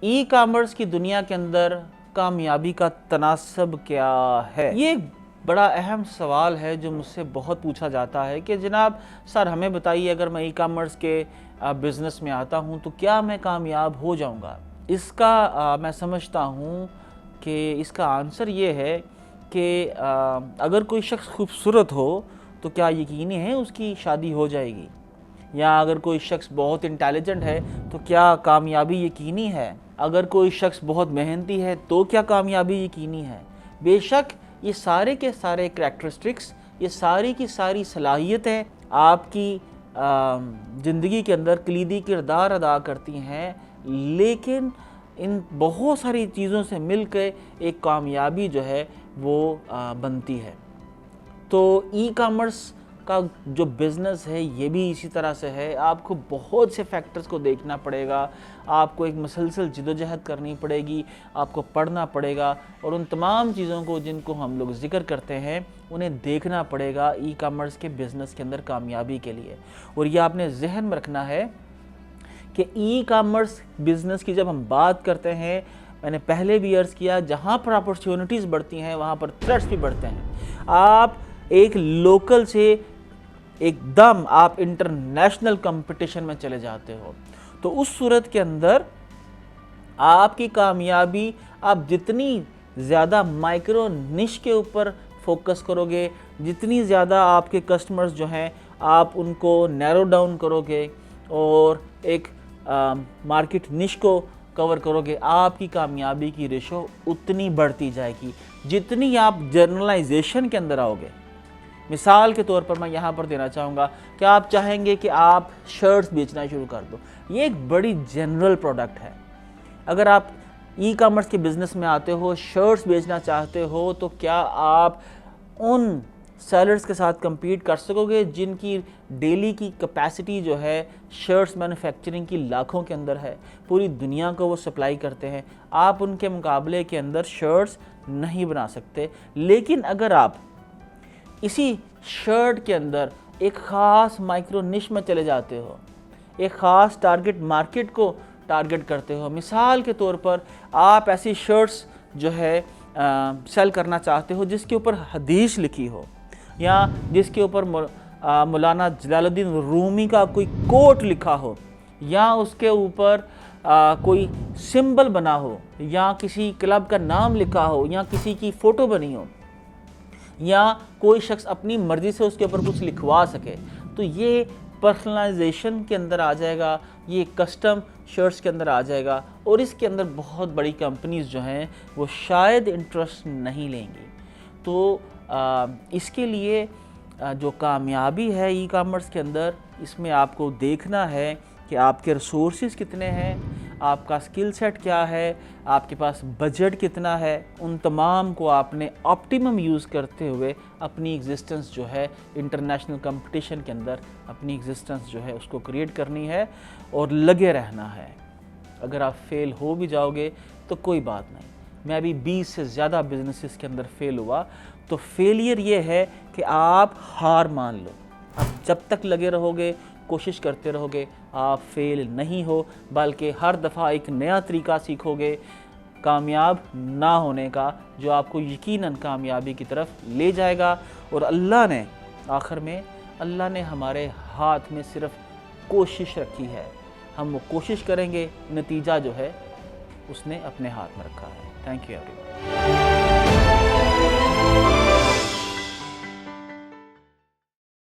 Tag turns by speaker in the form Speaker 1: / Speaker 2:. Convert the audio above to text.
Speaker 1: E commerce کی دنیا کے اندر کامیابی کا تناسب کیا ہے؟ یہ بڑا اہم سوال ہے جو مجھ سے بہت پوچھا جاتا ہے کہ جناب سر ہمیں بتائیے، اگر میں ای کامرس کے بزنس میں آتا ہوں تو کیا میں کامیاب ہو جاؤں گا؟ اس کا میں سمجھتا ہوں کہ اس کا آنسر یہ ہے کہ اگر کوئی شخص خوبصورت ہو تو کیا یقینی ہے اس کی شادی ہو جائے گی؟ یا اگر کوئی شخص بہت انٹیلیجنٹ ہے تو کیا کامیابی یقینی ہے؟ اگر کوئی شخص بہت محنتی ہے تو کیا کامیابی یقینی ہے؟ بے شک یہ سارے کے سارے کریکٹرسٹکس، یہ ساری کی ساری صلاحیتیں آپ کی زندگی کے اندر کلیدی کردار ادا کرتی ہیں، لیکن ان بہت ساری چیزوں سے مل کے ایک کامیابی جو ہے وہ بنتی ہے۔ تو ای کامرس کا جو بزنس ہے یہ بھی اسی طرح سے ہے۔ آپ کو بہت سے فیکٹرز کو دیکھنا پڑے گا، آپ کو ایک مسلسل جدوجہد کرنی پڑے گی، آپ کو پڑھنا پڑے گا، اور ان تمام چیزوں کو جن کو ہم لوگ ذکر کرتے ہیں انہیں دیکھنا پڑے گا ای کامرس کے بزنس کے اندر کامیابی کے لیے۔ اور یہ آپ نے ذہن میں رکھنا ہے کہ ای کامرس بزنس کی جب ہم بات کرتے ہیں، میں نے پہلے بھی عرض کیا، جہاں پر اپرچونٹیز بڑھتی ہیں وہاں پر تھریٹس بھی بڑھتے ہیں۔ آپ ایک لوکل سے ایک دم آپ انٹرنیشنل کمپٹیشن میں چلے جاتے ہو، تو اس صورت کے اندر آپ کی کامیابی، آپ جتنی زیادہ مائکرو نش کے اوپر فوکس کرو گے، جتنی زیادہ آپ کے کسٹمرز جو ہیں آپ ان کو نیرو ڈاؤن کرو گے اور ایک مارکیٹ نش کو کور کرو گے، آپ کی کامیابی کی ریشو اتنی بڑھتی جائے گی۔ جتنی آپ جرنلائزیشن کے اندر آؤ گے، مثال کے طور پر میں یہاں پر دینا چاہوں گا کہ آپ چاہیں گے کہ آپ شرٹس بیچنا شروع کر دو، یہ ایک بڑی جنرل پروڈکٹ ہے۔ اگر آپ ای کامرس کے بزنس میں آتے ہو، شرٹس بیچنا چاہتے ہو، تو کیا آپ ان سیلرز کے ساتھ کمپیٹ کر سکو گے جن کی ڈیلی کی کیپیسٹی جو ہے شرٹس مینوفیکچرنگ کی لاکھوں کے اندر ہے، پوری دنیا کو وہ سپلائی کرتے ہیں؟ آپ ان کے مقابلے کے اندر شرٹس نہیں بنا سکتے۔ لیکن اگر آپ اسی شرٹ کے اندر ایک خاص مائکرو نش میں چلے جاتے ہو، ایک خاص ٹارگٹ مارکیٹ کو ٹارگٹ کرتے ہو، مثال کے طور پر آپ ایسی شرٹس جو ہے سیل کرنا چاہتے ہو جس کے اوپر حدیث لکھی ہو، یا جس کے اوپر مولانا جلال الدین رومی کا کوئی کوٹ لکھا ہو، یا اس کے اوپر کوئی سمبل بنا ہو، یا کسی کلب کا نام لکھا ہو، یا کسی کی فوٹو بنی ہو، یا کوئی شخص اپنی مرضی سے اس کے اوپر کچھ لکھوا سکے، تو یہ پرسنلائزیشن کے اندر آ جائے گا، یہ کسٹم شرٹس کے اندر آ جائے گا، اور اس کے اندر بہت بڑی کمپنیز جو ہیں وہ شاید انٹرسٹ نہیں لیں گی۔ تو اس کے لیے جو کامیابی ہے ای کامرس کے اندر، اس میں آپ کو دیکھنا ہے کہ آپ کے ریسورسز کتنے ہیں، آپ کا سکل سیٹ کیا ہے، آپ کے پاس بجٹ کتنا ہے، ان تمام کو آپ نے آپٹیمم یوز کرتے ہوئے اپنی ایگزسٹنس جو ہے انٹرنیشنل کمپٹیشن کے اندر اپنی ایگزسٹنس جو ہے اس کو کریٹ کرنی ہے اور لگے رہنا ہے۔ اگر آپ فیل ہو بھی جاؤ گے تو کوئی بات نہیں، میں ابھی 20 سے زیادہ بزنسز کے اندر فیل ہوا، تو فیلئر یہ ہے کہ آپ ہار مان لو، آپ جب تک لگے رہو گے، کوشش کرتے رہو گے، آپ فیل نہیں ہو، بلکہ ہر دفعہ ایک نیا طریقہ سیکھو گے کامیاب نہ ہونے کا، جو آپ کو یقیناً کامیابی کی طرف لے جائے گا۔ اور اللہ نے آخر میں اللہ نے ہمارے ہاتھ میں صرف کوشش رکھی ہے، ہم وہ کوشش کریں گے، نتیجہ جو ہے اس نے اپنے ہاتھ میں رکھا ہے۔ Thank you every one.